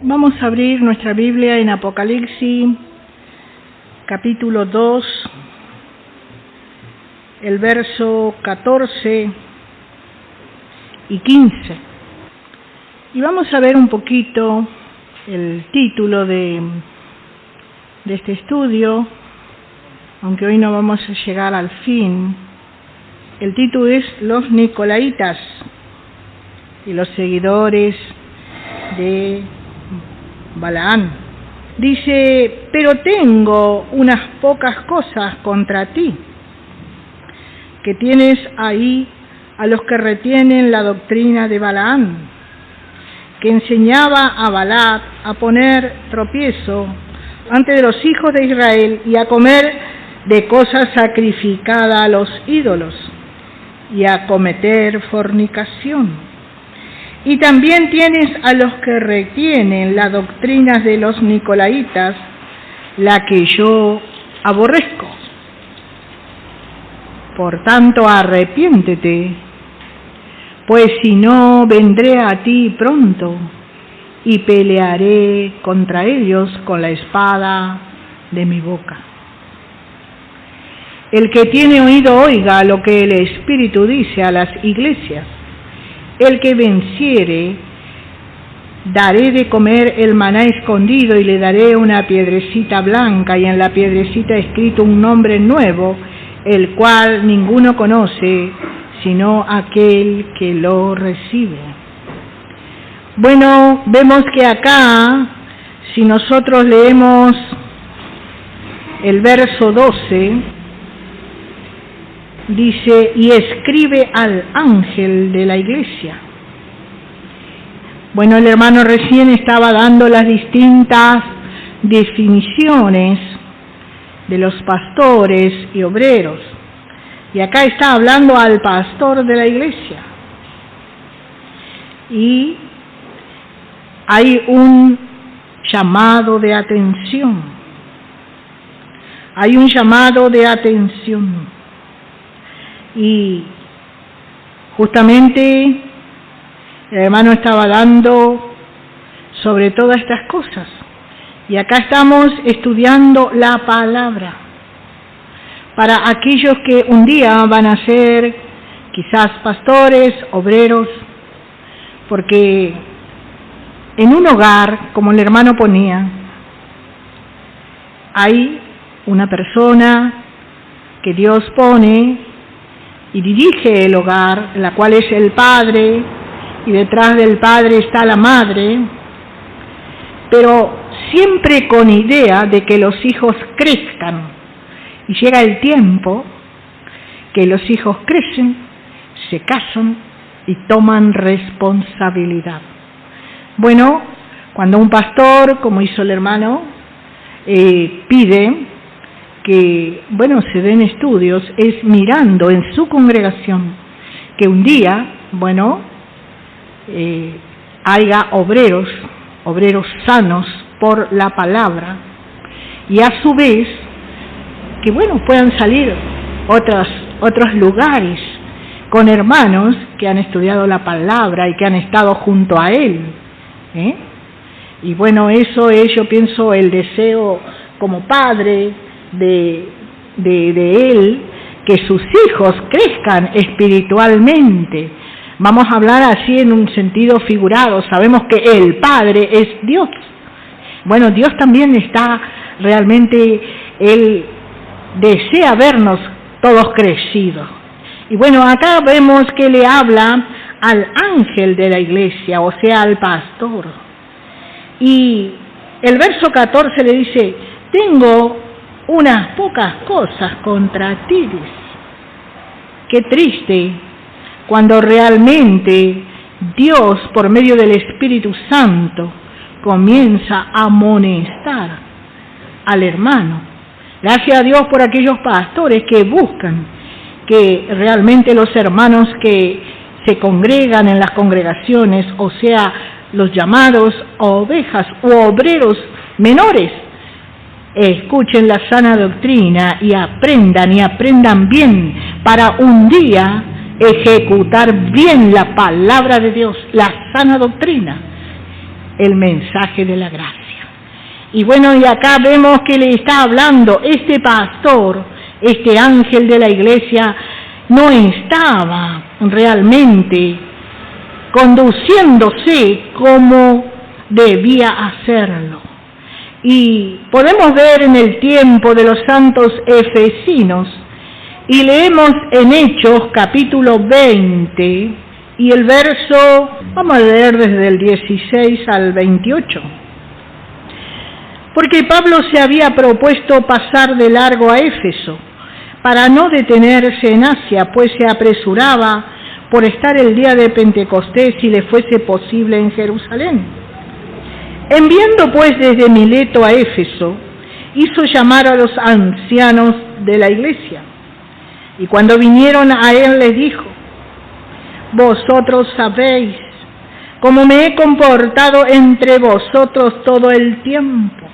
Vamos a abrir nuestra Biblia en Apocalipsis, capítulo 2, el verso 14 y 15. Y vamos a ver un poquito el título de este estudio, aunque hoy no vamos a llegar al fin. El título es Los Nicolaitas y los seguidores de Balaam. Dice: pero tengo unas pocas cosas contra ti, que tienes ahí a los que retienen la doctrina de Balaam, que enseñaba a Balac a poner tropiezo ante de los hijos de Israel y a comer de cosas sacrificadas a los ídolos y a cometer fornicación. Y también tienes a los que retienen las doctrinas de los Nicolaitas, la que yo aborrezco. Por tanto, arrepiéntete, pues si no, vendré a ti pronto y pelearé contra ellos con la espada de mi boca. El que tiene oído, oiga lo que el Espíritu dice a las iglesias. El que venciere, daré de comer el maná escondido y le daré una piedrecita blanca y en la piedrecita escrito un nombre nuevo, el cual ninguno conoce sino aquel que lo recibe. Bueno, vemos que acá, si nosotros leemos el verso 12, dice: y escribe al ángel de la iglesia. Bueno, el hermano recién estaba dando las distintas definiciones de los pastores y obreros. Y acá está hablando al pastor de la iglesia. Y hay un llamado de atención. Hay un llamado de atención. Y justamente el hermano estaba dando sobre todas estas cosas. Y acá estamos estudiando la palabra para aquellos que un día van a ser quizás pastores, obreros, porque en un hogar, como el hermano ponía, hay una persona que Dios pone y dirige el hogar, la cual es el padre, y detrás del padre está la madre, pero siempre con idea de que los hijos crezcan. Y llega el tiempo que los hijos crecen, se casan y toman responsabilidad. Bueno, cuando un pastor, como hizo el hermano, pide que, se den estudios, es mirando en su congregación que un día, haya obreros sanos por la palabra, y a su vez que puedan salir otros lugares con hermanos que han estudiado la palabra y que han estado junto a él, y eso es, yo pienso, el deseo como padre de él, que sus hijos crezcan espiritualmente. Vamos a hablar así en un sentido figurado. Sabemos que el Padre es Dios. Dios también está realmente, Él desea vernos todos crecidos. Y acá vemos que le habla al ángel de la iglesia, o sea, al pastor. Y el verso 14 le dice: tengo unas pocas cosas contra ti. Qué triste cuando realmente Dios, por medio del Espíritu Santo, comienza a amonestar al hermano. Gracias a Dios por aquellos pastores que buscan que realmente los hermanos que se congregan en las congregaciones, o sea, los llamados ovejas u obreros menores, escuchen la sana doctrina y aprendan bien para un día ejecutar bien la palabra de Dios, la sana doctrina. el mensaje de la gracia. Y bueno, y acá vemos que le está hablando este pastor, este ángel de la iglesia, no estaba realmente conduciéndose como debía hacerlo. Y podemos ver en el tiempo de los santos efesinos, y leemos en Hechos capítulo 20, y el verso, vamos a leer desde el 16 al 28. Porque Pablo se había propuesto pasar de largo a Éfeso, para no detenerse en Asia, pues se apresuraba por estar el día de Pentecostés si le fuese posible en Jerusalén. Enviando pues desde Mileto a Éfeso, hizo llamar a los ancianos de la iglesia, y cuando vinieron a él les dijo: vosotros sabéis cómo me he comportado entre vosotros todo el tiempo,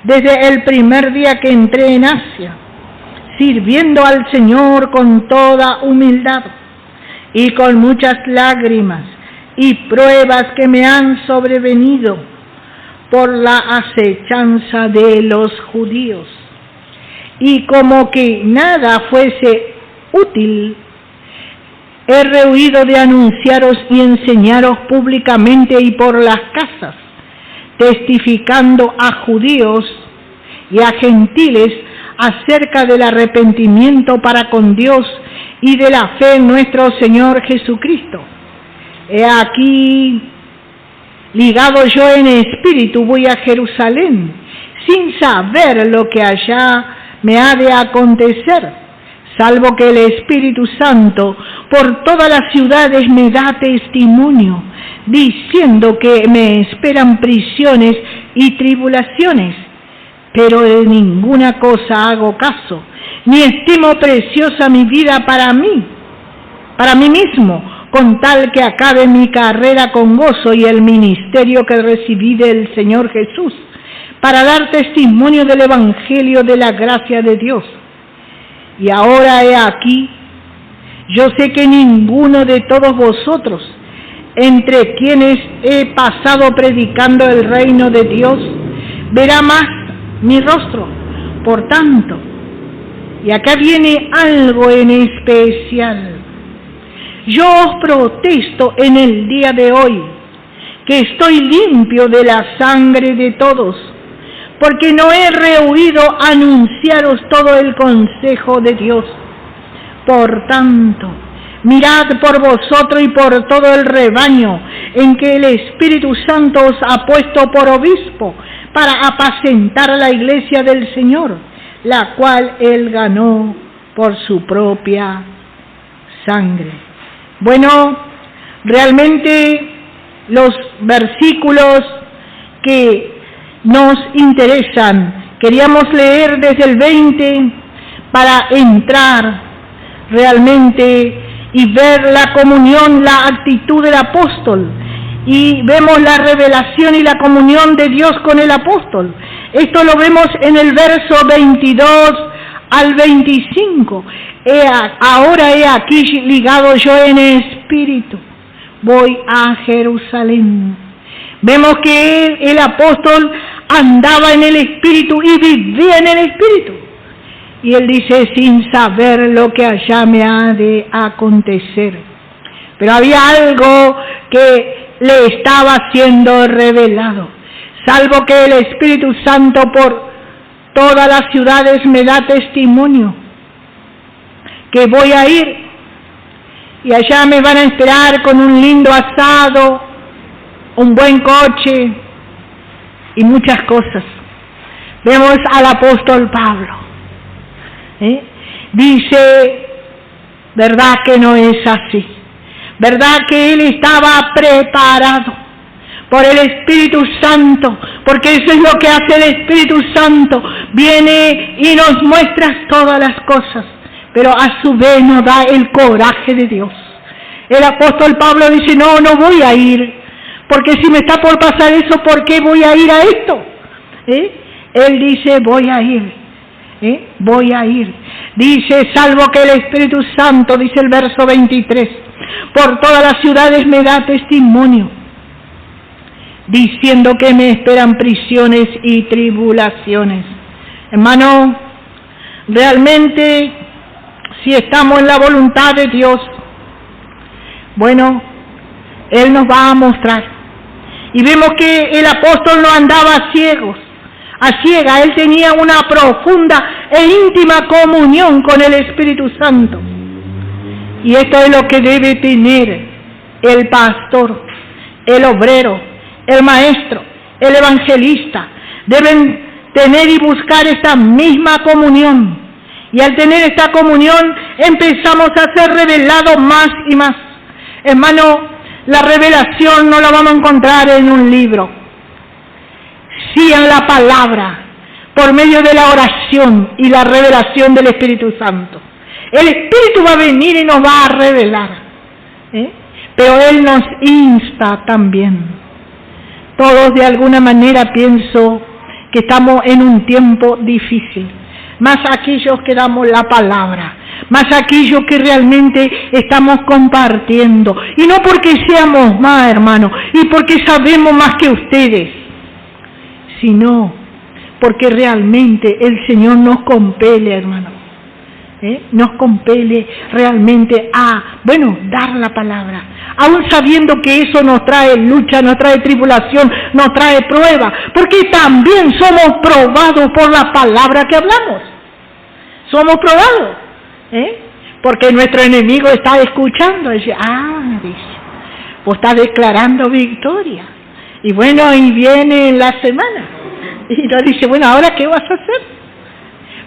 desde el primer día que entré en Asia, sirviendo al Señor con toda humildad y con muchas lágrimas y pruebas que me han sobrevenido por la acechanza de los judíos. Y como que nada fuese útil, he rehuido de anunciaros y enseñaros públicamente y por las casas, testificando a judíos y a gentiles acerca del arrepentimiento para con Dios y de la fe en nuestro Señor Jesucristo. He aquí, ligado yo en espíritu, voy a Jerusalén, sin saber lo que allá me ha de acontecer, salvo que el Espíritu Santo por todas las ciudades me da testimonio, diciendo que me esperan prisiones y tribulaciones. Pero de ninguna cosa hago caso, ni estimo preciosa mi vida para mí mismo, con tal que acabe mi carrera con gozo y el ministerio que recibí del Señor Jesús, para dar testimonio del Evangelio de la gracia de Dios. Y ahora he aquí, yo sé que ninguno de todos vosotros, entre quienes he pasado predicando el reino de Dios, verá más mi rostro. Por tanto, y acá viene algo en especial, yo os protesto en el día de hoy que estoy limpio de la sangre de todos, porque no he rehuido anunciaros todo el consejo de Dios. Por tanto, mirad por vosotros y por todo el rebaño en que el Espíritu Santo os ha puesto por obispo, para apacentar a la iglesia del Señor, la cual Él ganó por su propia sangre. Bueno, realmente los versículos que nos interesan, queríamos leer desde el 20 para entrar realmente y ver la comunión, la actitud del apóstol. Y vemos la revelación y la comunión de Dios con el apóstol. Esto lo vemos en el verso 22 al 25. Ahora he aquí ligado yo en espíritu, voy a Jerusalén. Vemos que el apóstol andaba en el espíritu y vivía en el espíritu. Y él dice, sin saber lo que allá me ha de acontecer. Pero había algo que le estaba siendo revelado, salvo que el Espíritu Santo por todas las ciudades me da testimonio que voy a ir y allá me van a esperar con un lindo asado, un buen coche y muchas cosas. Vemos al apóstol Pablo, dice, ¿verdad que no es así? ¿Verdad que él estaba preparado por el Espíritu Santo? Porque eso es lo que hace el Espíritu Santo. Viene y nos muestra todas las cosas, pero a su vez nos da el coraje de Dios. El apóstol Pablo dice, no voy a ir, porque si me está por pasar eso, ¿por qué voy a ir a esto? Él dice, voy a ir. Voy a ir. Dice, salvo que el Espíritu Santo, dice el verso 23, por todas las ciudades me da testimonio diciendo que me esperan prisiones y tribulaciones. Hermano, realmente, si estamos en la voluntad de Dios, bueno, Él nos va a mostrar. Y vemos que el apóstol no andaba a ciegas, Él tenía una profunda e íntima comunión con el Espíritu Santo. Y esto es lo que debe tener el pastor, el obrero, el maestro, el evangelista. Deben tener y buscar esta misma comunión. Y al tener esta comunión empezamos a ser revelados más y más. Hermano, la revelación no la vamos a encontrar en un libro, sí en la palabra, por medio de la oración y la revelación del Espíritu Santo. El Espíritu va a venir y nos va a revelar, pero Él nos insta también. Todos de alguna manera pienso que estamos en un tiempo difícil, más aquellos que damos la palabra, más aquellos que realmente estamos compartiendo, y no porque seamos más, hermanos, y porque sabemos más que ustedes, sino porque realmente el Señor nos compele, hermanos, nos compele realmente a, dar la palabra, aún sabiendo que eso nos trae lucha, nos trae tribulación, nos trae prueba, porque también somos probados por la palabra que hablamos. Somos probados, porque nuestro enemigo está escuchando, dice, dice, vos estás declarando victoria, y bueno, y viene la semana, y nos dice, bueno, ¿ahora qué vas a hacer?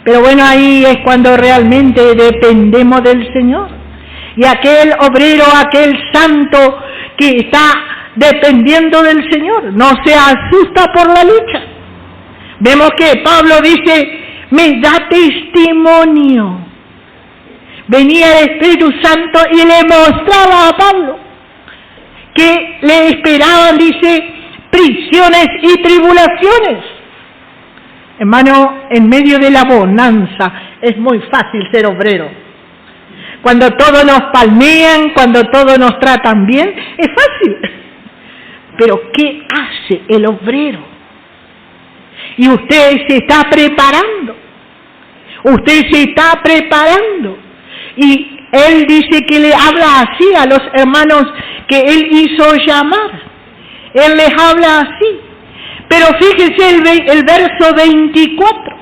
Pero bueno, ahí es cuando realmente dependemos del Señor, y aquel obrero, aquel santo que está dependiendo del Señor, no se asusta por la lucha. Vemos que Pablo dice, me da testimonio. Venía el Espíritu Santo y le mostraba a Pablo que le esperaban, dice, prisiones y tribulaciones. Hermano, en medio de la bonanza es muy fácil ser obrero. Cuando todos nos palmean, cuando todos nos tratan bien, es fácil. Pero ¿qué hace el obrero? Y usted se está preparando. Usted se está preparando. Y él dice que le habla así a los hermanos que él hizo llamar. Él les habla así. Pero fíjese el verso 24.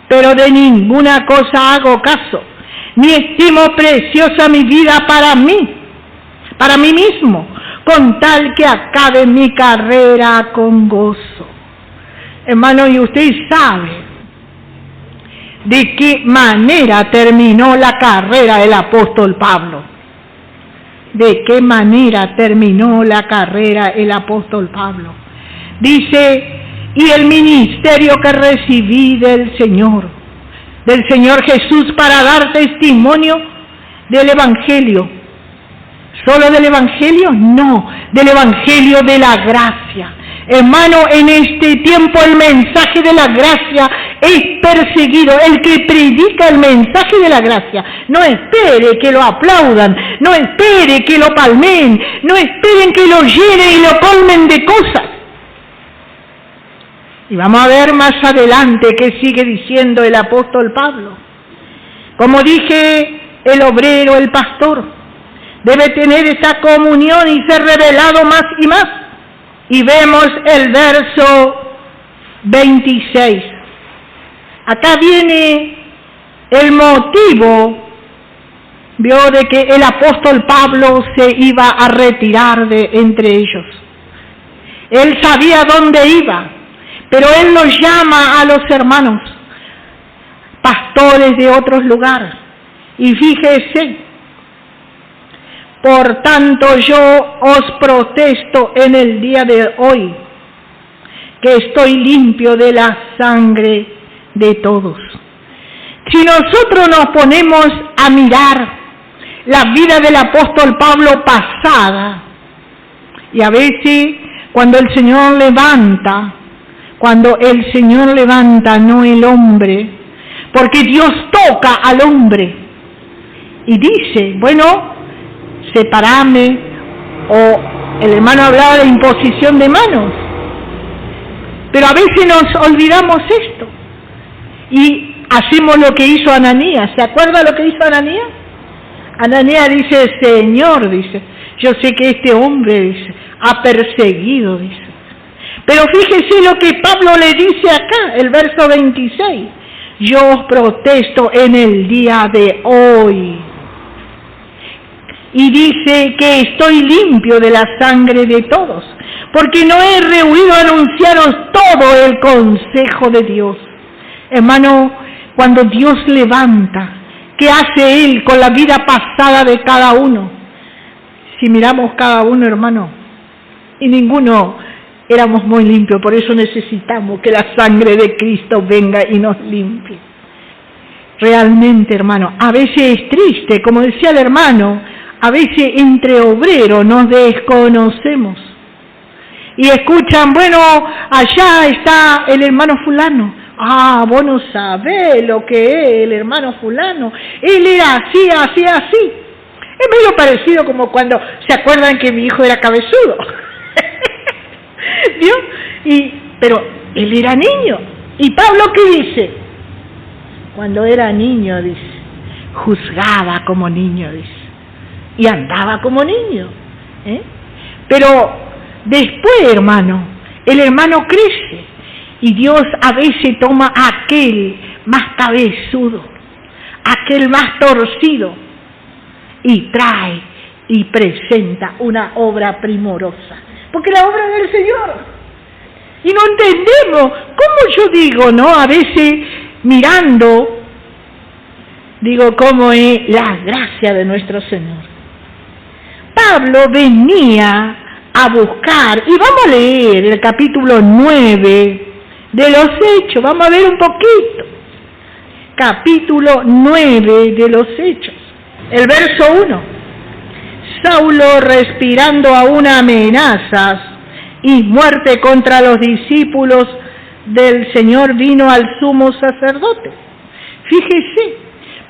Pero de ninguna cosa hago caso, ni estimo preciosa mi vida para mí mismo, con tal que acabe mi carrera con gozo. Hermano, y usted sabe de qué manera terminó la carrera del apóstol Pablo. ¿De qué manera terminó la carrera el apóstol Pablo? Dice, y el ministerio que recibí del Señor Jesús para dar testimonio del Evangelio. ¿Solo del Evangelio? No, del Evangelio de la gracia. Hermano, en este tiempo el mensaje de la gracia es perseguido. El que predica el mensaje de la gracia, no espere que lo aplaudan, no espere que lo palmeen, no esperen que lo llenen y lo colmen de cosas. Y vamos a ver más adelante qué sigue diciendo el apóstol Pablo. Como dije, el obrero, el pastor, debe tener esa comunión y ser revelado más y más. Y vemos el verso 26. Acá viene el motivo, vio, de que el apóstol Pablo se iba a retirar de entre ellos. Él sabía dónde iba, pero él los llama a los hermanos, pastores de otros lugares. Y fíjese, por tanto yo os protesto en el día de hoy, que estoy limpio de la sangre de todos. Si nosotros nos ponemos a mirar la vida del apóstol Pablo pasada, y a veces cuando el Señor levanta, no el hombre, porque Dios toca al hombre y dice, bueno, separame o El hermano hablaba de imposición de manos. Pero a veces nos olvidamos esto y hacemos lo que hizo Ananías. ¿Se acuerda lo que hizo Ananías? Ananías dice, Señor, dice, yo sé que este hombre, dice, ha perseguido, dice. Pero fíjese lo que Pablo le dice acá, el verso 26. Yo os protesto en el día de hoy. Y dice que estoy limpio de la sangre de todos, porque no he rehuido a anunciaros todo el consejo de Dios. Hermano, cuando Dios levanta, ¿qué hace Él con la vida pasada de cada uno? Si miramos cada uno, hermano, y ninguno éramos muy limpios, por eso necesitamos que la sangre de Cristo venga y nos limpie. Realmente, hermano, a veces es triste, como decía el hermano, a veces entre obreros nos desconocemos y escuchan, bueno, allá está el hermano fulano. Ah, vos no sabés lo que es el hermano fulano. Él era así, así, así. Es medio parecido como cuando se acuerdan que mi hijo era cabezudo. ¿Vio? Pero él era niño. ¿Y Pablo qué dice? Cuando era niño, dice, juzgaba como niño, dice. Y andaba como niño. Pero después, hermano, el hermano crece y Dios a veces toma a aquel más cabezudo, aquel más torcido y trae y presenta una obra primorosa, porque la obra es del Señor. Y no entendemos, ¿cómo yo digo, no? A veces mirando, digo, ¿cómo es la gracia de nuestro Señor? Pablo venía a buscar, y vamos a leer el capítulo 9 de los Hechos, vamos a ver un poquito. Capítulo 9 de los Hechos, el verso 1. Saulo, respirando aún amenazas y muerte contra los discípulos del Señor, vino al sumo sacerdote. Fíjese,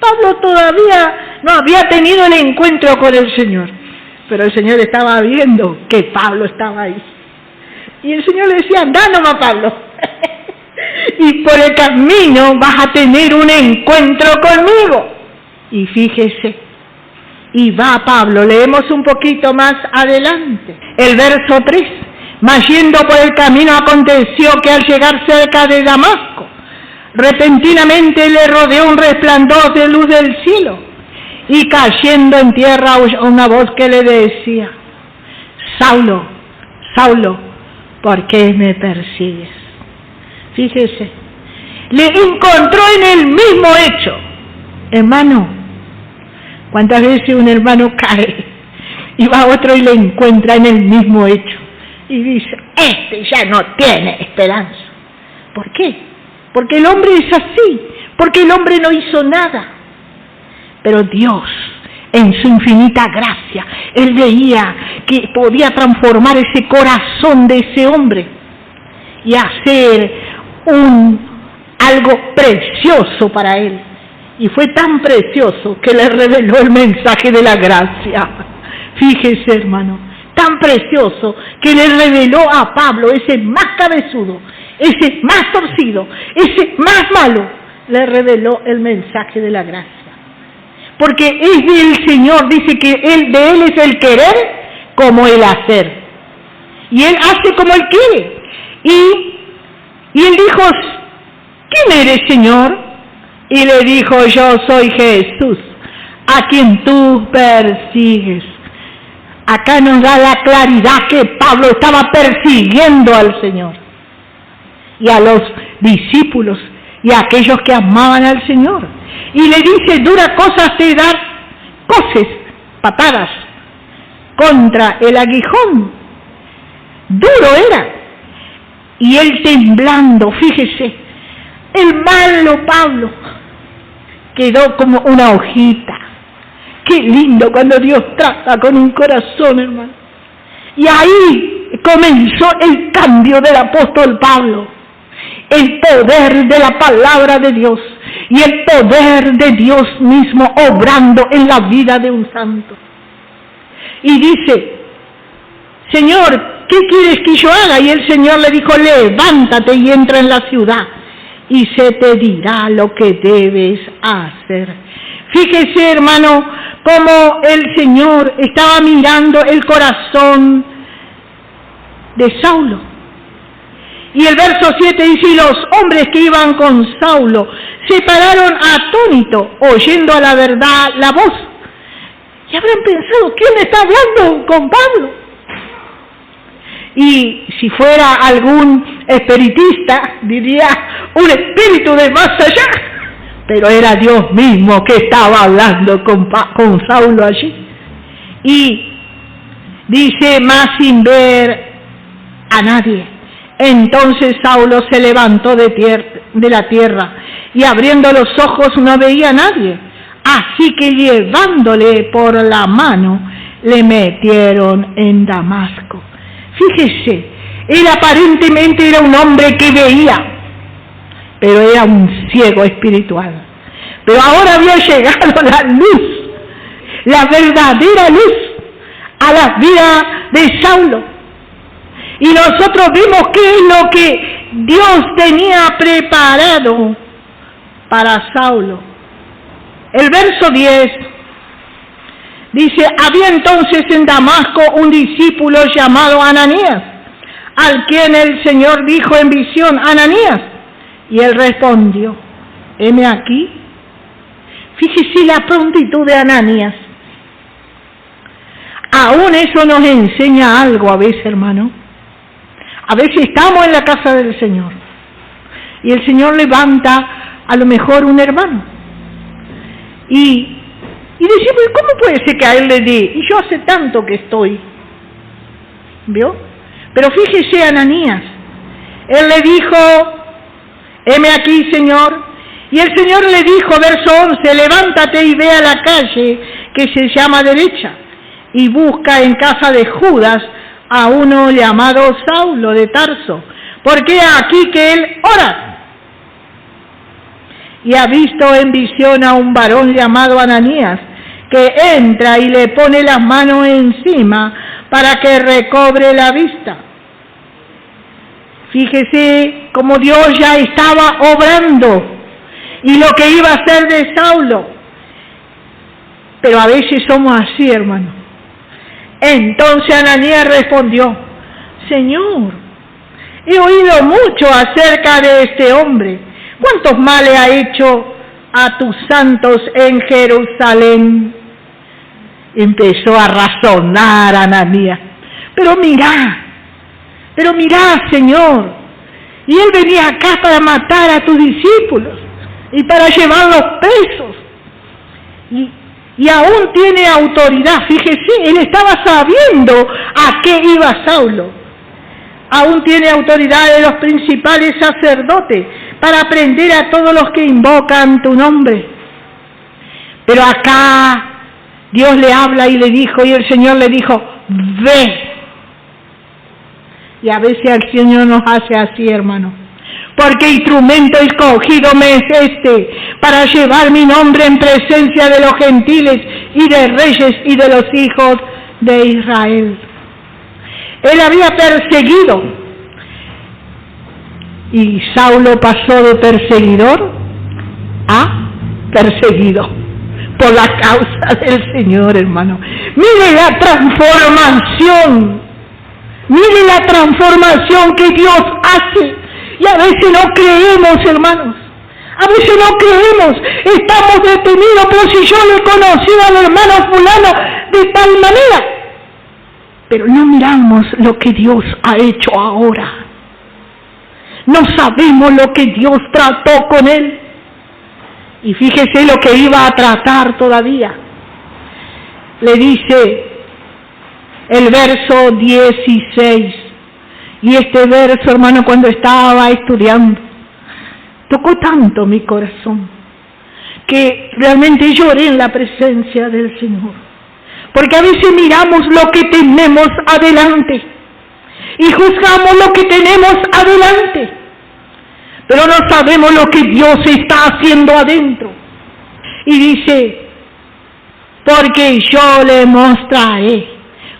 Pablo todavía no había tenido el encuentro con el Señor, pero el Señor estaba viendo que Pablo estaba ahí. Y el Señor le decía, anda nomás, Pablo. Y por el camino vas a tener un encuentro conmigo. Y fíjese, y va Pablo, leemos un poquito más adelante, el verso 3. Mas yendo por el camino aconteció que al llegar cerca de Damasco, repentinamente le rodeó un resplandor de luz del cielo, y cayendo en tierra una voz que le decía, Saulo, Saulo, ¿por qué me persigues? Fíjese, le encontró en el mismo hecho. Hermano, ¿cuántas veces un hermano cae y va otro y le encuentra en el mismo hecho? Y dice, este ya no tiene esperanza. ¿Por qué? Porque el hombre es así, porque el hombre no hizo nada. Pero Dios, en su infinita gracia, Él veía que podía transformar ese corazón de ese hombre y hacer algo precioso para él. Y fue tan precioso que le reveló el mensaje de la gracia. Fíjese, hermano, tan precioso que le reveló a Pablo, ese más cabezudo, ese más torcido, ese más malo, le reveló el mensaje de la gracia. Porque es del Señor, dice que de Él es el querer como el hacer. Y Él hace como Él quiere. Y Él dijo, ¿quién eres, Señor? Y le dijo, yo soy Jesús, a quien tú persigues. Acá nos da la claridad que Pablo estaba persiguiendo al Señor y a los discípulos y a aquellos que amaban al Señor. Y le dice, dura cosa te dar coces, patadas, contra el aguijón. Duro era. Y él temblando, fíjese, el malo Pablo quedó como una hojita. Qué lindo cuando Dios trata con un corazón, hermano. Y ahí comenzó el cambio del apóstol Pablo. El poder de la palabra de Dios y el poder de Dios mismo obrando en la vida de un santo. Y dice, Señor, ¿qué quieres que yo haga? Y el Señor le dijo, levántate y entra en la ciudad y se te dirá lo que debes hacer. Fíjese, hermano, cómo el Señor estaba mirando el corazón de Saulo. Y el verso 7 dice, y los hombres que iban con Saulo se pararon atónitos, oyendo a la verdad la voz. Y habrán pensado, ¿quién está hablando con Pablo? Y si fuera algún espiritista, diría, un espíritu de más allá. Pero era Dios mismo que estaba hablando con Saulo allí. Y dice, más sin ver a nadie. Entonces Saulo se levantó de la tierra y abriendo los ojos no veía a nadie. Así que llevándole por la mano le metieron en Damasco. Fíjese, él aparentemente era un hombre que veía, pero era un ciego espiritual. Pero ahora había llegado la luz, la verdadera luz, a la vida de Saulo. Y nosotros vimos qué es lo que Dios tenía preparado para Saulo. El verso 10 dice, había entonces en Damasco un discípulo llamado Ananías, al quien el Señor dijo en visión, Ananías. Y él respondió, heme aquí. Fíjese la prontitud de Ananías. Aún eso nos enseña algo a veces, hermano. A veces estamos en la casa del Señor y el Señor levanta a lo mejor un hermano. Y decimos, ¿cómo puede ser que a él le dé? Y yo hace tanto que estoy. ¿Vio? Pero fíjese Ananías. Él le dijo, heme aquí, Señor. Y el Señor le dijo, verso 11, levántate y ve a la calle que se llama derecha y busca en casa de Judas a uno llamado Saulo de Tarso, porque aquí que él ora. Y ha visto en visión a un varón llamado Ananías, que entra y le pone las manos encima para que recobre la vista. Fíjese cómo Dios ya estaba obrando y lo que iba a hacer de Saulo. Pero a veces somos así, hermano. Entonces Ananías respondió, Señor, he oído mucho acerca de este hombre. ¿Cuántos males ha hecho a tus santos en Jerusalén? Empezó a razonar Ananías. Pero mirá, Señor, y él venía acá para matar a tus discípulos y para llevarlos presos. Y aún tiene autoridad, fíjese, él estaba sabiendo a qué iba Saulo. Aún tiene autoridad de los principales sacerdotes para prender a todos los que invocan tu nombre. Pero acá Dios le habla y le dijo, y el Señor le dijo, ve. Y a veces el Señor nos hace así, hermano. Porque instrumento escogido me es este, para llevar mi nombre en presencia de los gentiles y de reyes y de los hijos de Israel. Él había perseguido, y Saulo pasó de perseguidor a perseguido, por la causa del Señor, hermano. Mire la transformación que Dios hace. Y a veces no creemos, hermanos. A veces no creemos. Estamos detenidos, pero si yo le conocí al hermano fulano de tal manera. Pero no miramos lo que Dios ha hecho ahora. No sabemos lo que Dios trató con él. Y fíjese lo que iba a tratar todavía. Le dice el verso 16. Y este verso, hermano, cuando estaba estudiando, tocó tanto mi corazón, que realmente lloré en la presencia del Señor. Porque a veces miramos lo que tenemos adelante, y juzgamos lo que tenemos adelante, pero no sabemos lo que Dios está haciendo adentro. Y dice, porque yo le mostraré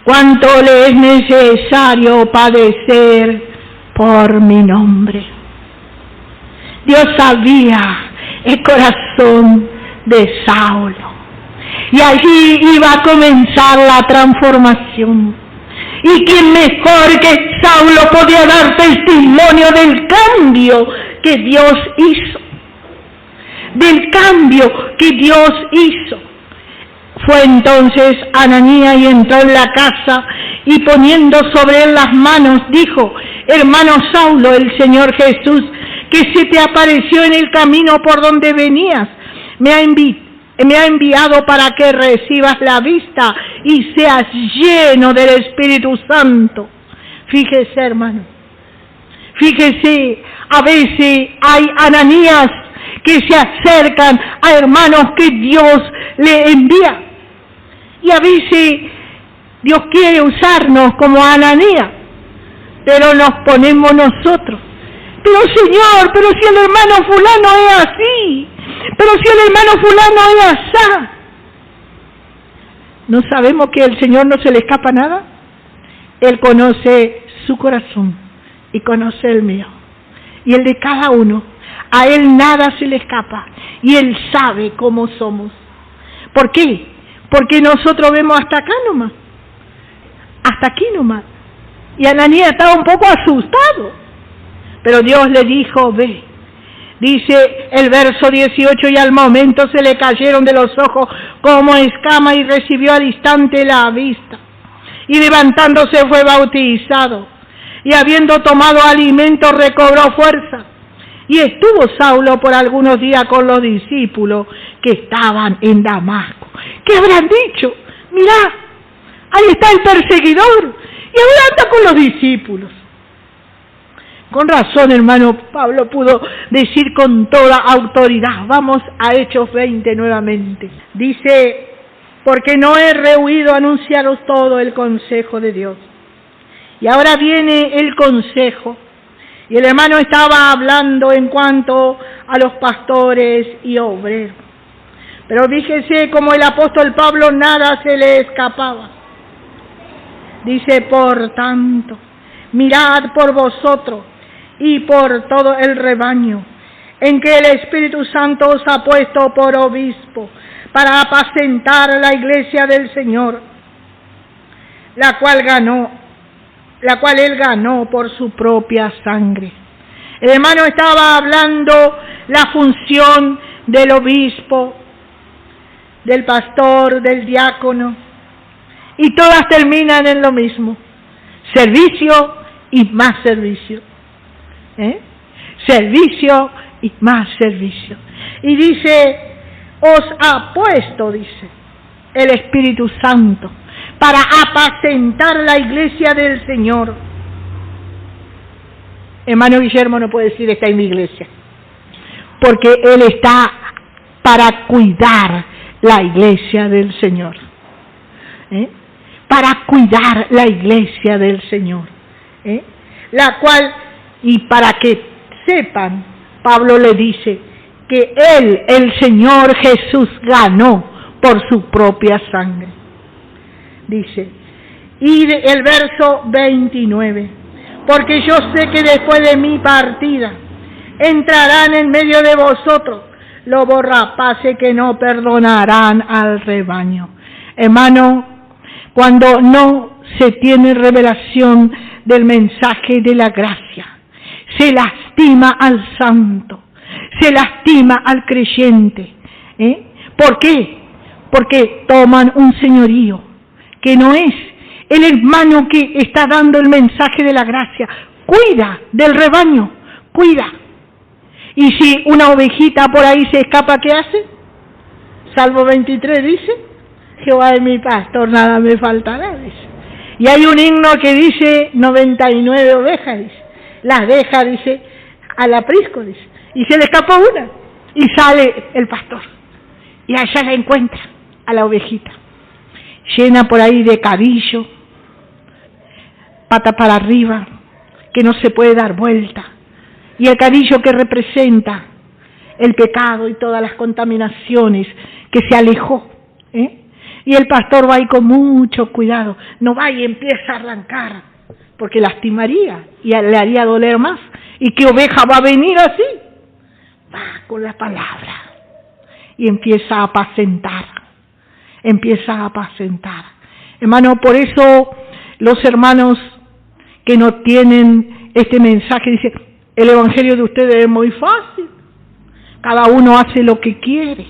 cuánto le es necesario padecer por mi nombre. Dios sabía el corazón de Saulo, y allí iba a comenzar la transformación. ¿Y quién mejor que Saulo podía dar testimonio del cambio que Dios hizo? Del cambio que Dios hizo. Fue entonces Ananías y entró en la casa y poniendo sobre él las manos dijo: hermano Saulo, el Señor Jesús, que se te apareció en el camino por donde venías, me ha enviado para que recibas la vista y seas lleno del Espíritu Santo. Fíjese, hermano, fíjese, a veces hay Ananías que se acercan a hermanos que Dios le envía. Y a veces Dios quiere usarnos como Ananías, pero nos ponemos nosotros. Pero Señor, pero si el hermano fulano es así, pero si el hermano fulano es así. ¿No sabemos que al Señor no se le escapa nada? Él conoce su corazón y conoce el mío y el de cada uno. A Él nada se le escapa y Él sabe cómo somos. ¿Por qué? Porque nosotros vemos hasta acá nomás, hasta aquí nomás. Y Ananías estaba un poco asustado, pero Dios le dijo: ve. Dice el verso 18: y al momento se le cayeron de los ojos como escamas y recibió al instante la vista. Y levantándose fue bautizado, y habiendo tomado alimento recobró fuerza. Y estuvo Saulo por algunos días con los discípulos que estaban en Damasco. ¿Qué habrán dicho? Mirá, ahí está el perseguidor, y ahora anda con los discípulos. Con razón, hermano Pablo pudo decir con toda autoridad. Vamos a Hechos 20 nuevamente. Dice: porque no he rehuido anunciaros todo el consejo de Dios. Y ahora viene el consejo. Y el hermano estaba hablando en cuanto a los pastores y obreros. Pero fíjese como el apóstol Pablo nada se le escapaba. Dice: por tanto, mirad por vosotros y por todo el rebaño, en que el Espíritu Santo os ha puesto por obispo, para apacentar la iglesia del Señor, la cual él ganó por su propia sangre. El hermano estaba hablando la función del obispo, del pastor, del diácono, y todas terminan en lo mismo: servicio y más servicio. Servicio y más servicio. Y dice: os ha puesto, dice, el Espíritu Santo para apacentar la iglesia del Señor. Hermano Guillermo no puede decir está en mi iglesia, porque él está para cuidar la iglesia del Señor. Para cuidar la iglesia del Señor. La cual, y para que sepan, Pablo le dice que él, el Señor Jesús, ganó por su propia sangre. Dice, y el verso 29, porque yo sé que después de mi partida entrarán en medio de vosotros lobos rapaces que no perdonarán al rebaño. Hermano, cuando no se tiene revelación del mensaje de la gracia, se lastima al santo, se lastima al creyente. ¿Por qué? Porque toman un señorío que no es el hermano que está dando el mensaje de la gracia. Cuida del rebaño, cuida. Y si una ovejita por ahí se escapa, ¿qué hace? Salmo 23 dice: Jehová es mi pastor, nada me faltará, dice. Y hay un himno que dice 99 ovejas, dice. Las deja, dice, al aprisco, dice. Y se le escapó una. Y sale el pastor. Y allá la encuentra, a la ovejita. Llena por ahí de cadillo, pata para arriba, que no se puede dar vuelta. Y el cadillo que representa el pecado y todas las contaminaciones que se alejó. Y el pastor va ahí con mucho cuidado, no va y empieza a arrancar, porque lastimaría y le haría doler más. ¿Y qué oveja va a venir así? Va con la palabra y empieza a apacentar, Hermano, por eso los hermanos que no tienen este mensaje dicen, el evangelio de ustedes es muy fácil, cada uno hace lo que quiere.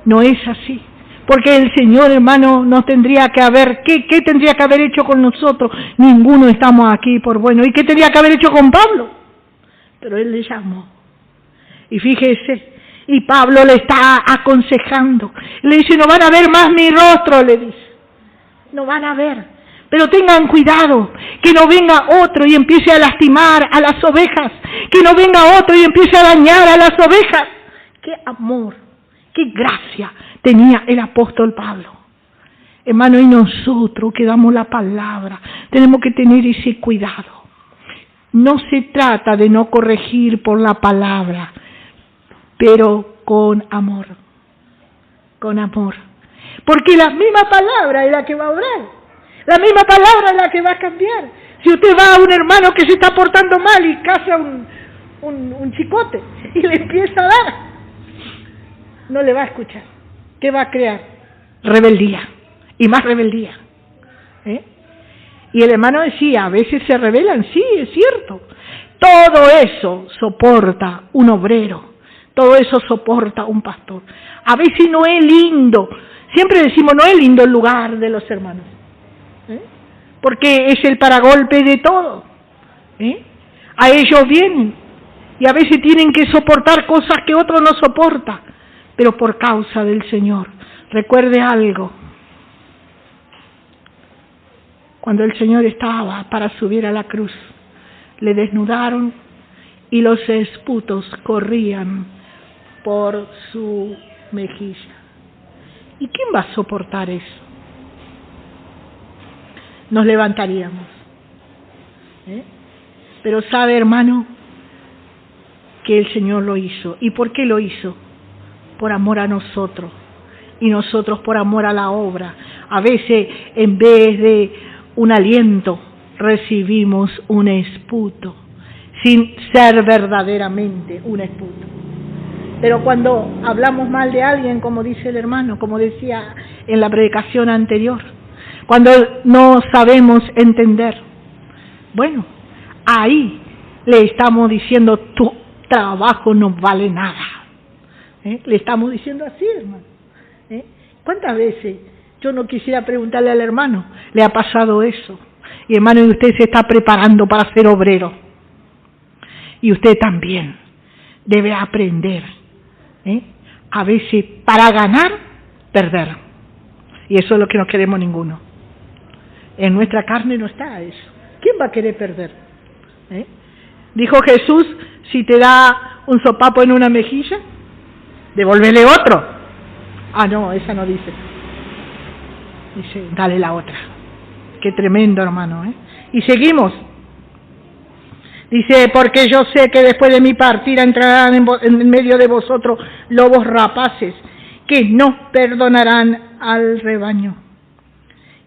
No es así, porque el Señor, hermano, nos tendría que haber, ¿qué tendría que haber hecho con nosotros? Ninguno estamos aquí por bueno. ¿Y qué tendría que haber hecho con Pablo? Pero Él le llamó. Y fíjese, y Pablo le está aconsejando. Le dice, no van a ver más mi rostro, le dice. No van a ver. Pero tengan cuidado, que no venga otro y empiece a lastimar a las ovejas. Que no venga otro y empiece a dañar a las ovejas. ¡Qué amor! ¡Qué gracia tenía el apóstol Pablo! Hermano, y nosotros que damos la palabra, tenemos que tener ese cuidado. No se trata de no corregir por la palabra, pero con amor. Con amor. Porque la misma palabra es la que va a obrar. La misma palabra es la que va a cambiar. Si usted va a un hermano que se está portando mal y caza un chicote y le empieza a dar, no le va a escuchar. ¿Qué va a crear? Rebeldía. Y más rebeldía. Y el hermano decía, a veces se rebelan, sí, es cierto. Todo eso soporta un obrero. Todo eso soporta un pastor. A veces no es lindo. Siempre decimos, no es lindo el lugar de los hermanos. Porque es el paragolpe de todo. A ellos vienen. Y a veces tienen que soportar cosas que otro no soporta. Pero por causa del Señor. Recuerde algo. Cuando el Señor estaba para subir a la cruz, le desnudaron y los esputos corrían por su mejilla. ¿Y quién va a soportar eso? Nos levantaríamos. Pero sabe, hermano, que el Señor lo hizo. ¿Y por qué lo hizo? Por amor a nosotros, y nosotros por amor a la obra. A veces, en vez de un aliento, recibimos un esputo, sin ser verdaderamente un esputo. Pero cuando hablamos mal de alguien, como dice el hermano, como decía en la predicación anterior, cuando no sabemos entender, bueno, ahí le estamos diciendo, tu trabajo no vale nada. Le estamos diciendo así, hermano. ¿Cuántas veces yo no quisiera preguntarle al hermano, le ha pasado eso? Y hermano, y usted se está preparando para ser obrero. Y usted también debe aprender, a veces para ganar, perder. Y eso es lo que no queremos ninguno. En nuestra carne no está eso. ¿Quién va a querer perder? Dijo Jesús, si te da un sopapo en una mejilla, devuélvele otro. Ah, no, esa no dice. Dice, dale la otra. Qué tremendo, hermano. Y seguimos. Dice, porque yo sé que después de mi partida entrarán en medio de vosotros lobos rapaces, que no perdonarán al rebaño.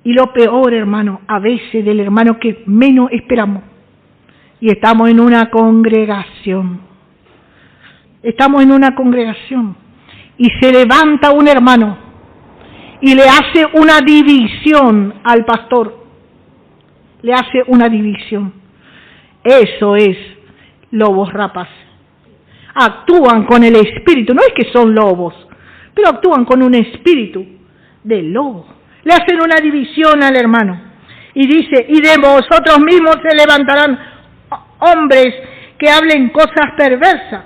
Y lo peor, hermano, a veces del hermano que menos esperamos. Y estamos en una congregación. Estamos en una congregación. Y se levanta un hermano y le hace una división al pastor. Le hace una división. Eso es lobos rapaces. Actúan con el espíritu, no es que son lobos, pero actúan con un espíritu de lobo. Le hacen una división al hermano. Y dice, y de vosotros mismos se levantarán hombres que hablen cosas perversas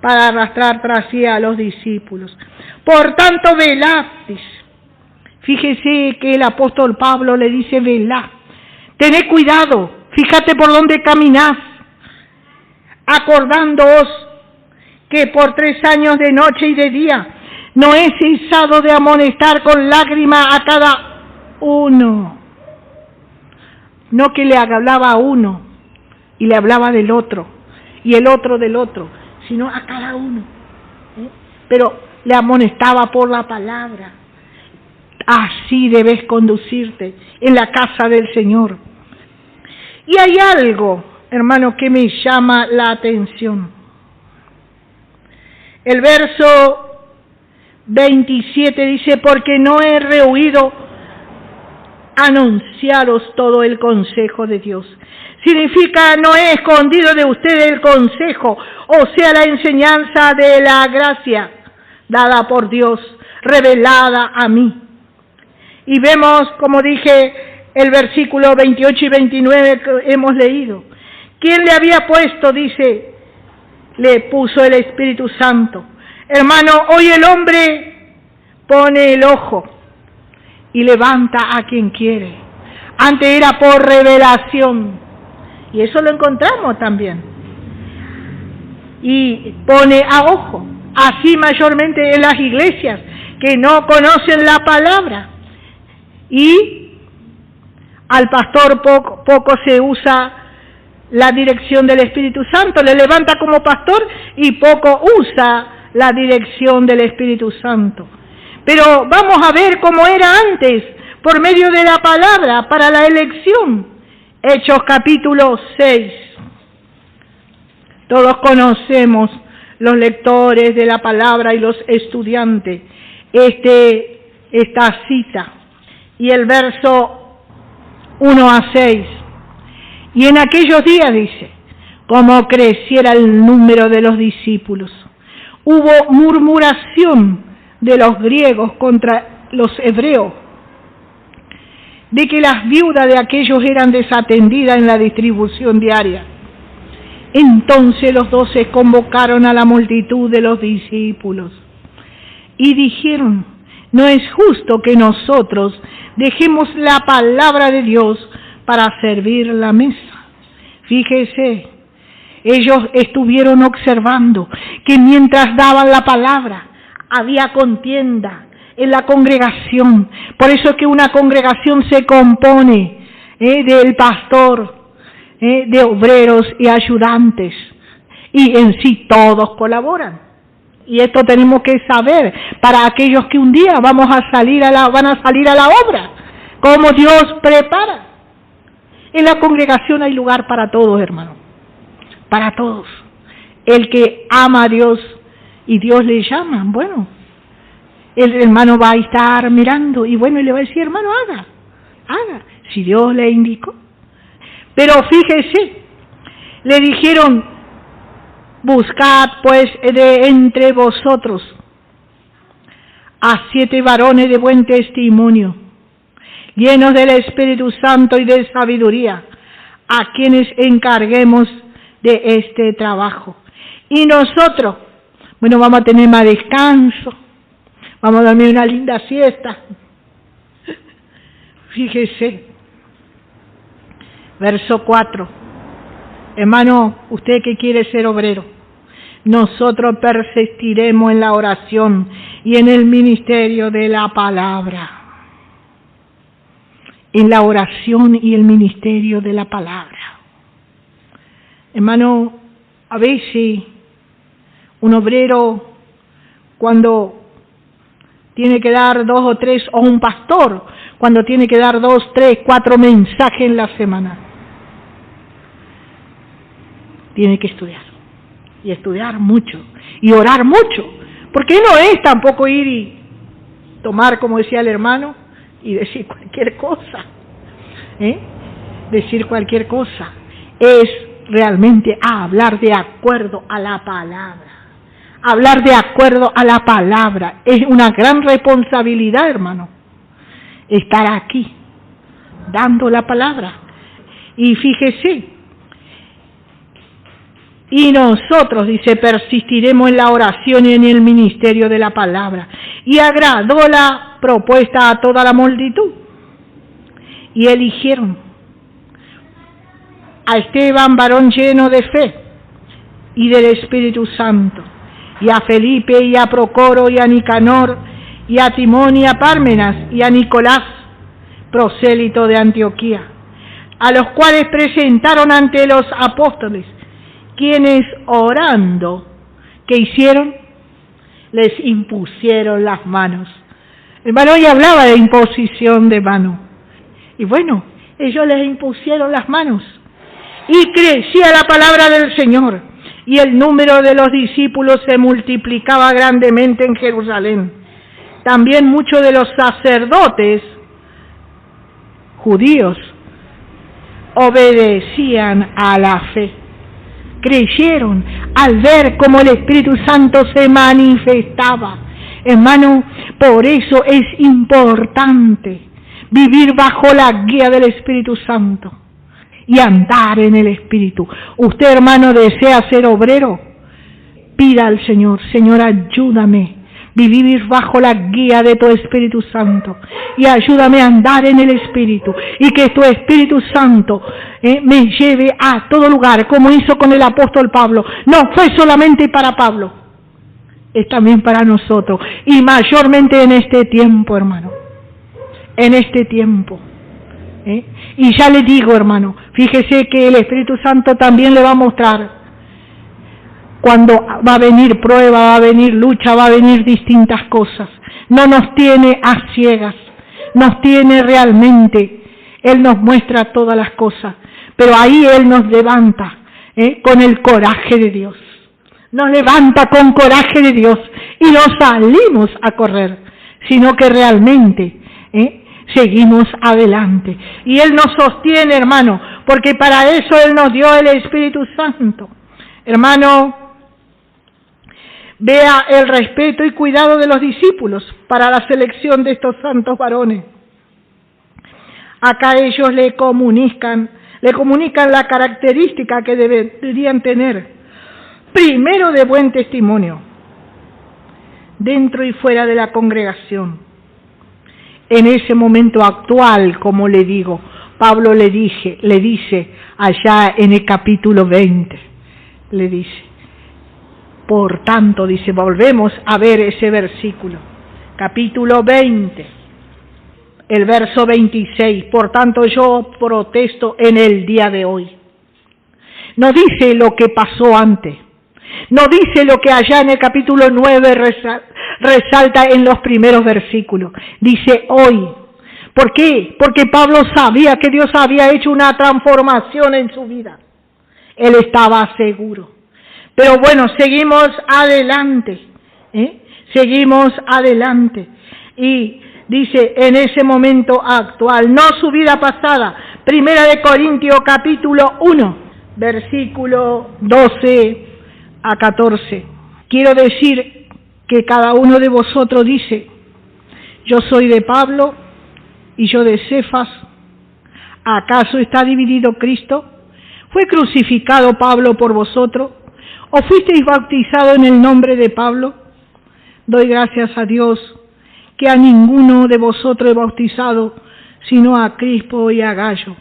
para arrastrar tras sí a los discípulos. Por tanto, velad, dice. Fíjese que el apóstol Pablo le dice, velad. Tened cuidado, fíjate por dónde caminás, acordándoos que por 3 años de noche y de día no he cesado de amonestar con lágrimas a cada uno. No que le hablaba a uno y le hablaba del otro y el otro del otro, sino a cada uno. Pero le amonestaba por la palabra. Así debes conducirte en la casa del Señor. Y hay algo, hermano, que me llama la atención. El verso 27 dice, porque no he rehuido anunciaros todo el consejo de Dios. Significa, no he escondido de ustedes el consejo, o sea, la enseñanza de la gracia dada por Dios, revelada a mí. Y vemos, como dije, el versículo 28 y 29 que hemos leído. ¿Quién le había puesto? Dice, le puso el Espíritu Santo. Hermano, hoy el hombre pone el ojo y levanta a quien quiere. Antes era por revelación, y eso lo encontramos también. Y pone a ojo, así mayormente en las iglesias que no conocen la palabra. Y al pastor poco se usa la dirección del Espíritu Santo, le levanta como pastor y poco usa la dirección del Espíritu Santo. Pero vamos a ver cómo era antes, por medio de la palabra, para la elección. Hechos capítulo 6. Todos conocemos, los lectores de la palabra y los estudiantes, esta cita. Y el verso 1 a 6. Y en aquellos días, dice, como creciera el número de los discípulos, hubo murmuración de los griegos contra los hebreos, de que las viudas de aquellos eran desatendidas en la distribución diaria. Entonces los 12 convocaron a la multitud de los discípulos y dijeron, no es justo que nosotros dejemos la palabra de Dios para servir la mesa. Fíjese, ellos estuvieron observando que mientras daban la palabra había contienda en la congregación. Por eso es que una congregación se compone del pastor, de obreros y ayudantes, y en sí todos colaboran. Y esto tenemos que saber para aquellos que un día van a salir a la obra, como Dios prepara. En la congregación hay lugar para todos, hermano, para todos. El que ama a Dios y Dios le llama, bueno, el hermano va a estar mirando y bueno, y le va a decir, hermano, haga, si Dios le indicó. Pero fíjese, le dijeron, buscad pues de entre vosotros a 7 varones de buen testimonio, llenos del Espíritu Santo y de sabiduría, a quienes encarguemos de este trabajo. Y nosotros, bueno, vamos a tener más descanso, vamos a dormir una linda siesta. Fíjese, verso 4. Hermano, usted que quiere ser obrero, nosotros persistiremos en la oración y en el ministerio de la palabra. En la oración y el ministerio de la palabra. Hermano, a veces un obrero cuando tiene que dar 2 o 3, o un pastor cuando tiene que dar 2, 3, 4 mensajes en la semana, tiene que estudiar, y estudiar mucho, y orar mucho, porque no es tampoco ir y tomar, como decía el hermano, y decir cualquier cosa, decir cualquier cosa, es realmente hablar de acuerdo a la palabra. Hablar de acuerdo a la palabra es una gran responsabilidad, hermano. Estar aquí, dando la palabra. Y fíjese, y nosotros, dice, persistiremos en la oración y en el ministerio de la palabra. Y agradó la propuesta a toda la multitud. Y eligieron a Esteban, varón lleno de fe y del Espíritu Santo, y a Felipe, y a Procoro, y a Nicanor, y a Timón, y a Pármenas, y a Nicolás, prosélito de Antioquía, a los cuales presentaron ante los apóstoles, quienes orando, ¿qué hicieron? les impusieron las manos. Hermano, hoy hablaba de imposición de mano. Y bueno, ellos les impusieron las manos. Y crecía la palabra del Señor. Y el número de los discípulos se multiplicaba grandemente en Jerusalén. También muchos de los sacerdotes judíos obedecían a la fe. Creyeron al ver cómo el Espíritu Santo se manifestaba. Hermano, por eso es importante vivir bajo la guía del Espíritu Santo y andar en el Espíritu. Usted, hermano, desea ser obrero, pida al Señor: Señor, ayúdame a vivir bajo la guía de tu Espíritu Santo y ayúdame a andar en el Espíritu, y que tu Espíritu Santo me lleve a todo lugar, como hizo con el apóstol Pablo. No fue solamente para Pablo, es también para nosotros, y mayormente en este tiempo, hermano, en este tiempo. Y ya le digo, hermano, fíjese que el Espíritu Santo también le va a mostrar cuando va a venir prueba, va a venir lucha, va a venir distintas cosas. No nos tiene a ciegas, nos tiene realmente. Él nos muestra todas las cosas, pero ahí Él nos levanta con el coraje de Dios. Nos levanta con coraje de Dios y no salimos a correr, sino que realmente seguimos adelante. Y Él nos sostiene, hermano, porque para eso Él nos dio el Espíritu Santo. Hermano, vea el respeto y cuidado de los discípulos para la selección de estos santos varones. Acá ellos le comunican la característica que deberían tener. Primero, de buen testimonio, dentro y fuera de la congregación. En ese momento actual, como le digo, Pablo le dice allá en el capítulo 20, le dice: por tanto, dice, volvemos a ver ese versículo, capítulo 20, el verso 26, por tanto yo protesto en el día de hoy. No dice lo que pasó antes, no dice lo que allá en el capítulo 9 resalta en los primeros versículos, dice hoy. ¿Por qué? Porque Pablo sabía que Dios había hecho una transformación en su vida. Él estaba seguro. Pero bueno, seguimos adelante, seguimos adelante. Y dice, en ese momento actual, no su vida pasada. Primera de Corintios capítulo 1, versículo 12 a 14. Quiero decir que cada uno de vosotros dice: yo soy de Pablo y yo de Cefas. ¿Acaso está dividido Cristo? ¿Fue crucificado Pablo por vosotros? ¿O fuisteis bautizados en el nombre de Pablo? Doy gracias a Dios que a ninguno de vosotros he bautizado, sino a Crispo y a Gallo,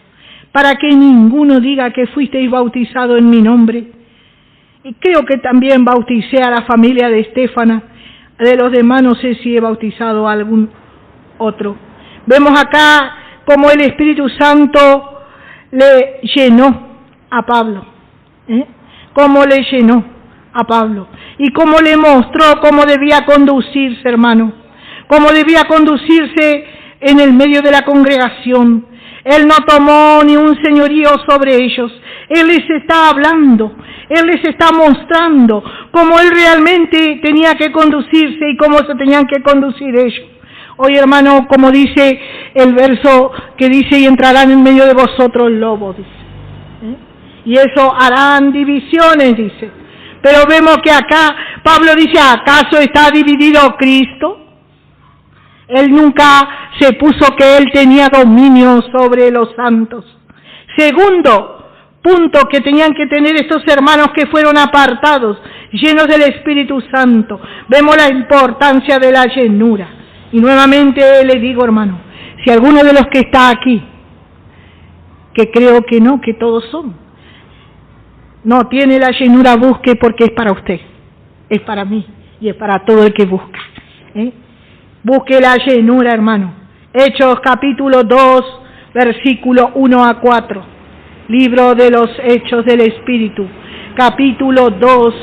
para que ninguno diga que fuisteis bautizados en mi nombre. Y creo que también bauticé a la familia de Estéfana. De los demás no sé si he bautizado a algún otro. Vemos acá cómo el Espíritu Santo le llenó a Pablo, cómo le llenó a Pablo y cómo le mostró cómo debía conducirse, hermano, cómo debía conducirse en el medio de la congregación. Él no tomó ni un señorío sobre ellos. Él les está hablando, Él les está mostrando cómo Él realmente tenía que conducirse y cómo se tenían que conducir ellos. Hoy, hermano, como dice el verso que dice: y entrarán en medio de vosotros lobos, dice. Y eso harán divisiones, dice. Pero vemos que acá Pablo dice: ¿acaso está dividido Cristo? Él nunca se puso que él tenía dominio sobre los santos. Segundo punto que tenían que tener estos hermanos que fueron apartados, llenos del Espíritu Santo. Vemos la importancia de la llenura. Y nuevamente le digo, hermano, si alguno de los que está aquí, que creo que no, que todos son, no tiene la llenura, busque, porque es para usted, es para mí y es para todo el que busca. Busque la llenura, hermano. Hechos capítulo 2, versículo 1 a 4. Libro de los Hechos del Espíritu, capítulo 2,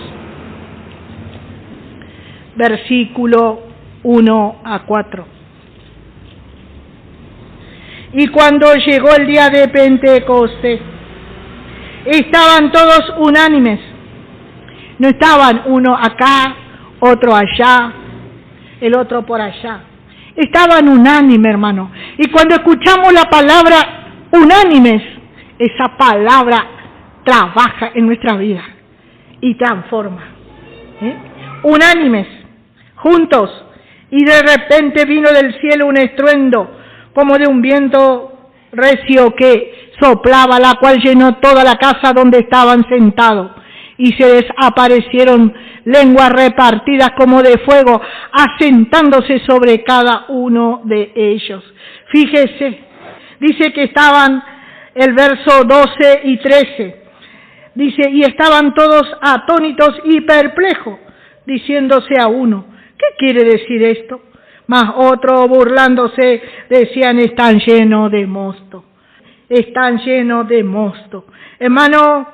versículo 1 a 4. Y cuando llegó el día de Pentecostés, estaban todos unánimes. No estaban uno acá, otro allá, el otro por allá. Estaban unánimes, hermano. Y cuando escuchamos la palabra unánimes, esa palabra trabaja en nuestra vida y transforma. Unánimes, juntos, y de repente vino del cielo un estruendo, como de un viento recio que soplaba, la cual llenó toda la casa donde estaban sentados, y se desaparecieron lenguas repartidas como de fuego, asentándose sobre cada uno de ellos. Fíjese, dice que estaban, el verso 12 y 13, dice, y estaban todos atónitos y perplejos, diciéndose a uno, ¿qué quiere decir esto? Mas otro, burlándose, decían, están llenos de mosto. Están llenos de mosto. Hermano,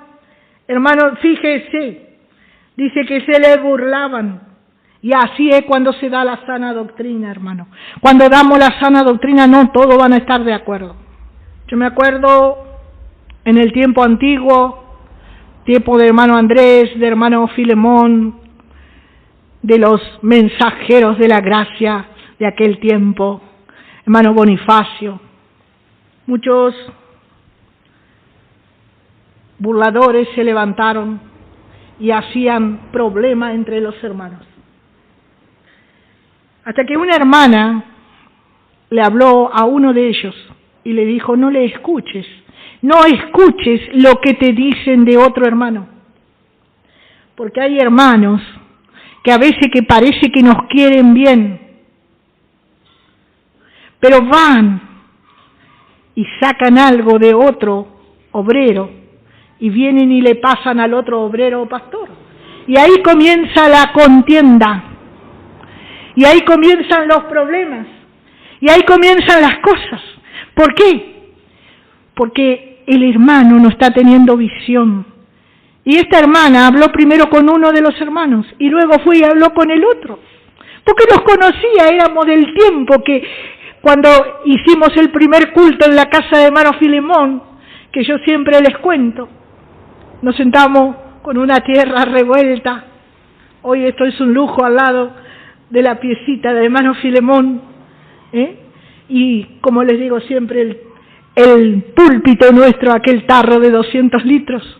fíjese, dice que se le burlaban. Y así es cuando se da la sana doctrina, hermano. Cuando damos la sana doctrina, no todos van a estar de acuerdo. Yo me acuerdo en el tiempo antiguo, tiempo de hermano Andrés, de hermano Filemón, de los mensajeros de la gracia de aquel tiempo, hermano Bonifacio. Muchos burladores se levantaron y hacían problema entre los hermanos. Hasta que una hermana le habló a uno de ellos y le dijo, no le escuches, no escuches lo que te dicen de otro hermano. Porque hay hermanos que a veces que parece que nos quieren bien, pero van y sacan algo de otro obrero y vienen y le pasan al otro obrero o pastor. Y ahí comienza la contienda, y ahí comienzan los problemas, y ahí comienzan las cosas. ¿Por qué? Porque el hermano no está teniendo visión. Y esta hermana habló primero con uno de los hermanos y luego fue y habló con el otro. Porque los conocía, éramos del tiempo que cuando hicimos el primer culto en la casa de hermano Filemón, que yo siempre les cuento, nos sentamos con una tierra revuelta. Hoy esto es un lujo al lado de la piecita de hermano Filemón, y como les digo siempre, el púlpito nuestro, aquel tarro de 200 litros.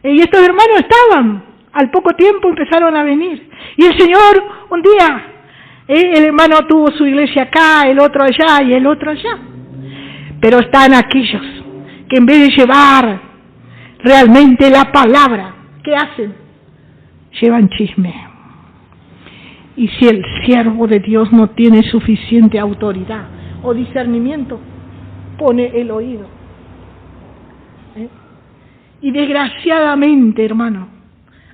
Y estos hermanos estaban, al poco tiempo empezaron a venir. Y el Señor, un día, el hermano tuvo su iglesia acá, el otro allá y el otro allá. Pero están aquellos que en vez de llevar realmente la palabra, ¿qué hacen? Llevan chisme. Y si el siervo de Dios no tiene suficiente autoridad o discernimiento, pone el oído. Y desgraciadamente, hermano,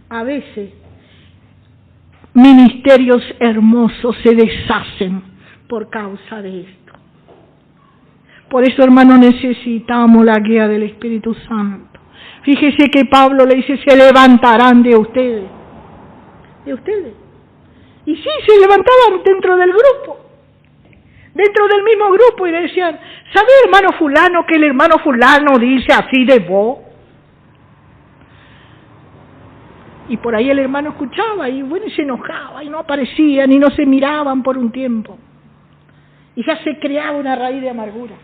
a veces ministerios hermosos se deshacen por causa de esto. Por eso, hermano, necesitamos la guía del Espíritu Santo. Fíjese que Pablo le dice, se levantarán de ustedes. De ustedes. Y sí, se levantaban dentro del grupo. Dentro del mismo grupo y le decían, ¿sabe hermano fulano que el hermano fulano dice así de vos? Y por ahí el hermano escuchaba y bueno, y se enojaba y no aparecían y no se miraban por un tiempo. Y ya se creaba una raíz de amargura.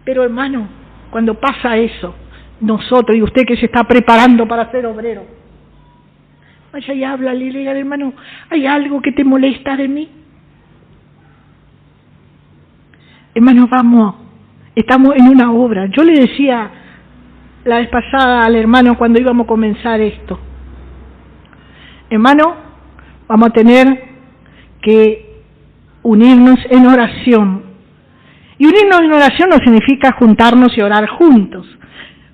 Pero hermano, cuando pasa eso, nosotros y usted que se está preparando para ser obrero, vaya y háblale y le diga, hermano, ¿hay algo que te molesta de mí? Hermano, vamos, estamos en una obra. Yo le decía la vez pasada al hermano cuando íbamos a comenzar esto, hermano, vamos a tener que unirnos en oración. Y unirnos en oración no significa juntarnos y orar juntos.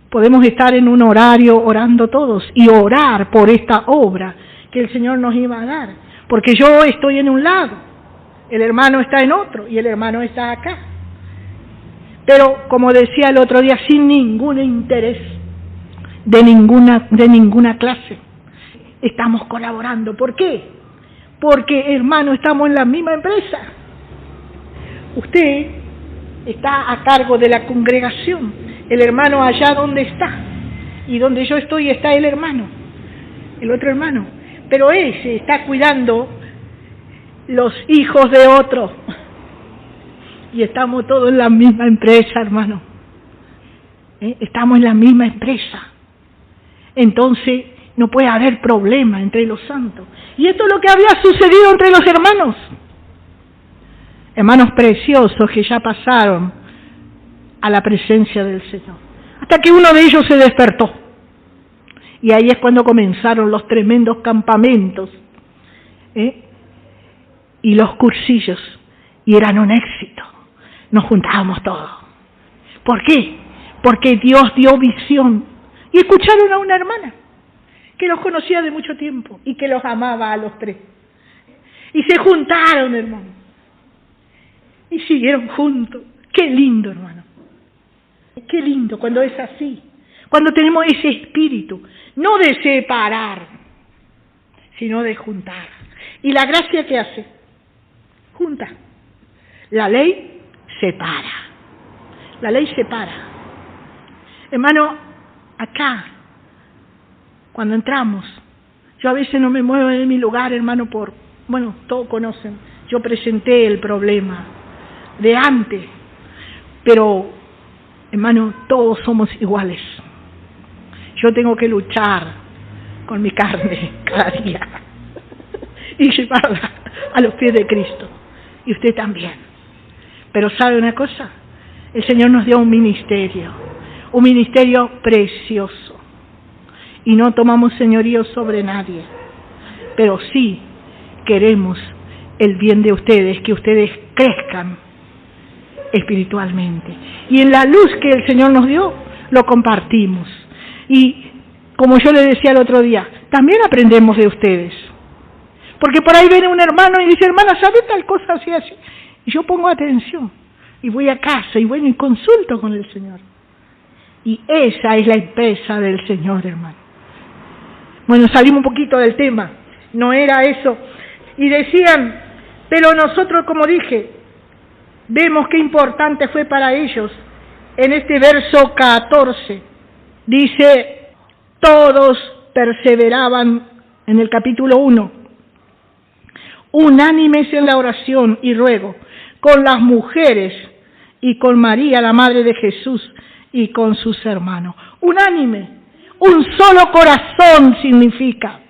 Podemos estar en un horario orando todos y orar por esta obra que el Señor nos iba a dar. Porque yo estoy en un lado, el hermano está en otro y el hermano está acá. Pero, como decía el otro día, sin ningún interés de ninguna clase. estamos colaborando. ¿Por qué? Porque, hermano, estamos en la misma empresa. Usted está a cargo de la congregación, el hermano allá donde está, y donde yo estoy está el hermano, el otro hermano, pero ese está cuidando los hijos de otro, y estamos todos en la misma empresa, hermano. Estamos en la misma empresa. Entonces no puede haber problema entre los santos. Y esto es lo que había sucedido entre los hermanos. Hermanos preciosos que ya pasaron a la presencia del Señor. Hasta que uno de ellos se despertó. Y ahí es cuando comenzaron los tremendos campamentos y los cursillos. Y eran un éxito. Nos juntábamos todos. ¿Por qué? Porque Dios dio visión. Y escucharon a una hermana que los conocía de mucho tiempo y que los amaba a los tres. Y se juntaron, hermano. Y siguieron juntos. Qué lindo, hermano. Qué lindo cuando es así. Cuando tenemos ese espíritu, no de separar, sino de juntar. ¿Y la gracia qué hace? Junta. La ley separa. La ley separa. Hermano, acá, cuando entramos, yo a veces no me muevo de mi lugar, hermano, todos conocen, yo presenté el problema de antes, pero, hermano, todos somos iguales. Yo tengo que luchar con mi carne cada día y llevarla a los pies de Cristo, y usted también. Pero ¿sabe una cosa? El Señor nos dio un ministerio precioso, y no tomamos señorío sobre nadie, pero sí queremos el bien de ustedes, que ustedes crezcan espiritualmente, y en la luz que el Señor nos dio, lo compartimos, y como yo le decía el otro día, también aprendemos de ustedes, porque por ahí viene un hermano y dice, hermana, ¿sabe tal cosa así, así? Y yo pongo atención, y voy a casa, y bueno, y consulto con el Señor. Y esa es la empresa del Señor, hermano. Bueno, salimos un poquito del tema, no era eso. Y decían, pero nosotros, como dije, vemos qué importante fue para ellos. En este verso 14, dice, todos perseveraban, en el capítulo 1, unánimes en la oración y ruego, con las mujeres y con María, la madre de Jesús, y con sus hermanos. Unánime, un solo corazón significa.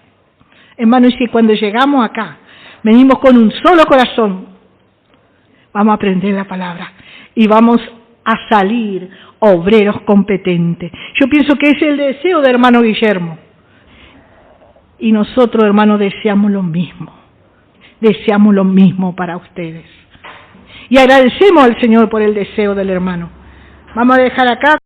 Hermano, y si cuando llegamos acá, venimos con un solo corazón, vamos a aprender la palabra y vamos a salir obreros competentes. Yo pienso que es el deseo de hermano Guillermo. Y nosotros, hermanos, deseamos lo mismo. Deseamos lo mismo para ustedes. Y agradecemos al Señor por el deseo del hermano. Vamos a dejar acá.